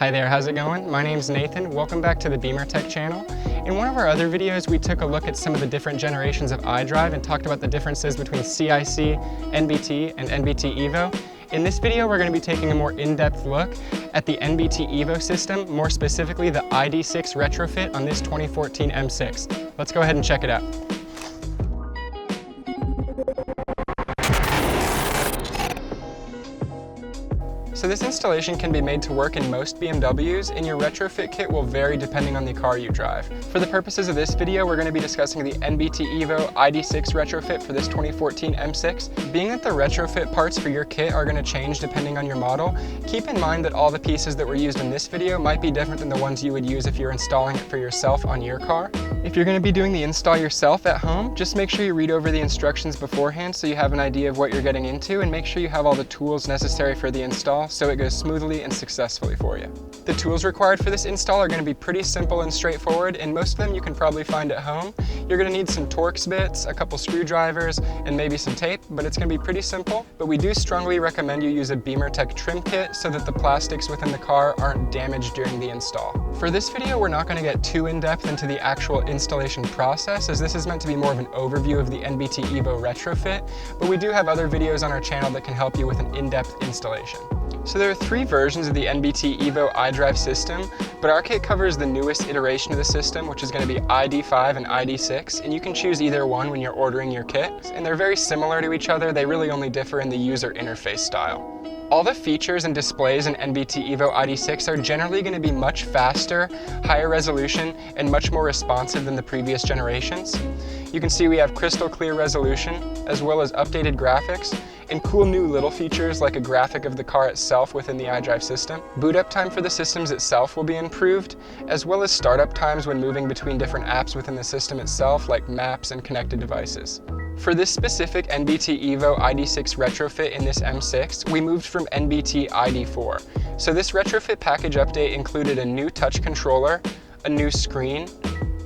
Hi there, how's it going? My name's Nathan. Welcome back to the BimmerTech channel. In one of our other videos, we took a look at some of the different generations of iDrive and talked about the differences between CIC, NBT, and NBT Evo. In this video, we're going to be taking a more in-depth look at the NBT Evo system, more specifically the ID6 retrofit on this 2014 M6. Let's go ahead and check it out. So this installation can be made to work in most BMWs, and your retrofit kit will vary depending on the car you drive. For the purposes of this video, we're going to be discussing the NBT Evo ID6 retrofit for this 2014 M6. Being that the retrofit parts for your kit are going to change depending on your model, keep in mind that all the pieces that were used in this video might be different than the ones you would use if you're installing it for yourself on your car. If you're going to be doing the install yourself at home, just make sure you read over the instructions beforehand so you have an idea of what you're getting into, and make sure you have all the tools necessary for the install so it goes smoothly and successfully for you. The tools required for this install are going to be pretty simple and straightforward, and most of them you can probably find at home. You're going to need some Torx bits, a couple screwdrivers, and maybe some tape, but it's going to be pretty simple. But we do strongly recommend you use a BimmerTech trim kit so that the plastics within the car aren't damaged during the install. For this video, we're not going to get too in-depth into the actual installation process, as this is meant to be more of an overview of the NBT Evo retrofit, but we do have other videos on our channel that can help you with an in-depth installation. So there are three versions of the NBT Evo iDrive system, but our kit covers the newest iteration of the system, which is going to be ID5 and ID6, and you can choose either one when you're ordering your kit. And they're very similar to each other, they really only differ in the user interface style. All the features and displays in NBT Evo ID6 are generally going to be much faster, higher resolution, and much more responsive than the previous generations. You can see we have crystal clear resolution, as well as updated graphics, and cool new little features like a graphic of the car itself within the iDrive system. Boot up time for the systems itself will be improved, as well as startup times when moving between different apps within the system itself, like maps and connected devices. For this specific NBT Evo ID6 retrofit in this M6, we moved from NBT ID4. So this retrofit package update included a new touch controller, a new screen,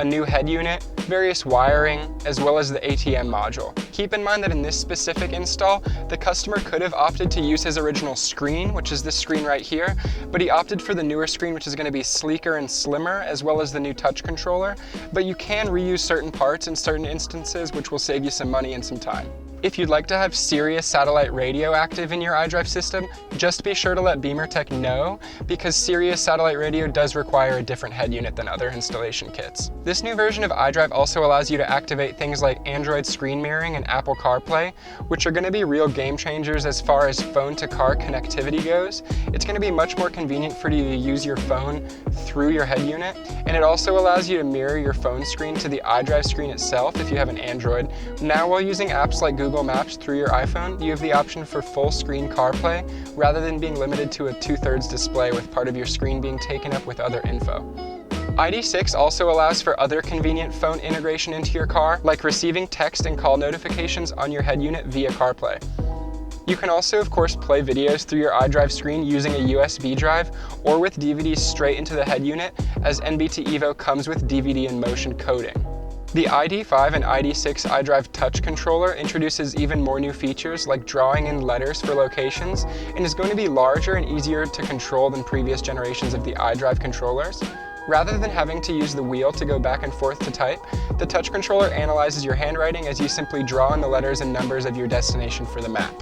a new head unit, various wiring, as well as the ATM module. Keep in mind that in this specific install, the customer could have opted to use his original screen, which is this screen right here, but he opted for the newer screen, which is going to be sleeker and slimmer, as well as the new touch controller. But you can reuse certain parts in certain instances, which will save you some money and some time. If you'd like to have Sirius satellite radio active in your iDrive system, just be sure to let BimmerTech know, because Sirius satellite radio does require a different head unit than other installation kits. This new version of iDrive also allows you to activate things like Android screen mirroring and Apple CarPlay, which are going to be real game changers as far as phone-to-car connectivity goes. It's going to be much more convenient for you to use your phone through your head unit, and it also allows you to mirror your phone screen to the iDrive screen itself if you have an Android. Now, while using apps like Google Maps through your iPhone, you have the option for full screen CarPlay rather than being limited to a 2/3 display with part of your screen being taken up with other info. ID6 also allows for other convenient phone integration into your car, like receiving text and call notifications on your head unit via CarPlay. You can also, of course, play videos through your iDrive screen using a USB drive or with DVDs straight into the head unit, as NBT Evo comes with DVD in motion coding. The ID5 and ID6 iDrive touch controller introduces even more new features like drawing in letters for locations, and is going to be larger and easier to control than previous generations of the iDrive controllers. Rather than having to use the wheel to go back and forth to type, the touch controller analyzes your handwriting as you simply draw in the letters and numbers of your destination for the map.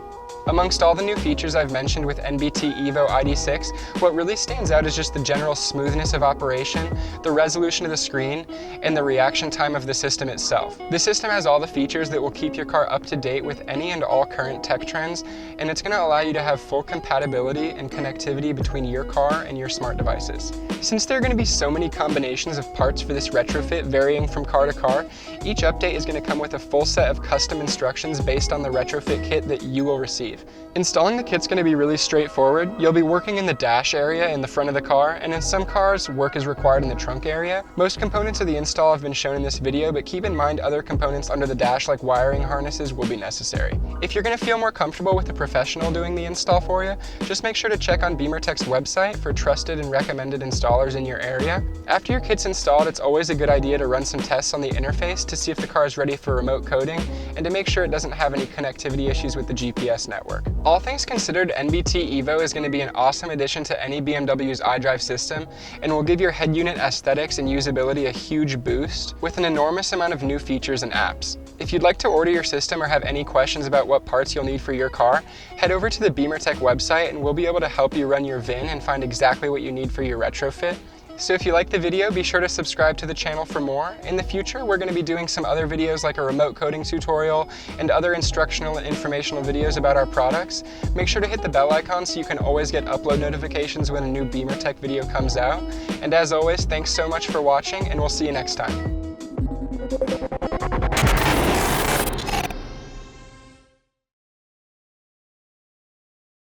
Amongst all the new features I've mentioned with NBT Evo ID6, what really stands out is just the general smoothness of operation, the resolution of the screen, and the reaction time of the system itself. This system has all the features that will keep your car up to date with any and all current tech trends, and it's going to allow you to have full compatibility and connectivity between your car and your smart devices. Since there are going to be so many combinations of parts for this retrofit varying from car to car, each update is going to come with a full set of custom instructions based on the retrofit kit that you will receive. Installing the kit's going to be really straightforward. You'll be working in the dash area in the front of the car, and in some cars, work is required in the trunk area. Most components of the install have been shown in this video, but keep in mind other components under the dash like wiring harnesses will be necessary. If you're going to feel more comfortable with a professional doing the install for you, just make sure to check on BimmerTech's website for trusted and recommended installers in your area. After your kit's installed, it's always a good idea to run some tests on the interface to see if the car is ready for remote coding and to make sure it doesn't have any connectivity issues with the GPS network. network. All things considered, NBT Evo is going to be an awesome addition to any BMW's iDrive system and will give your head unit aesthetics and usability a huge boost with an enormous amount of new features and apps. If you'd like to order your system or have any questions about what parts you'll need for your car, head over to the BimmerTech website and we'll be able to help you run your VIN and find exactly what you need for your retrofit. So if you like the video, be sure to subscribe to the channel for more. In the future, we're going to be doing some other videos like a remote coding tutorial and other instructional and informational videos about our products. Make sure to hit the bell icon so you can always get upload notifications when a new BimmerTech video comes out. And as always, thanks so much for watching, and we'll see you next time.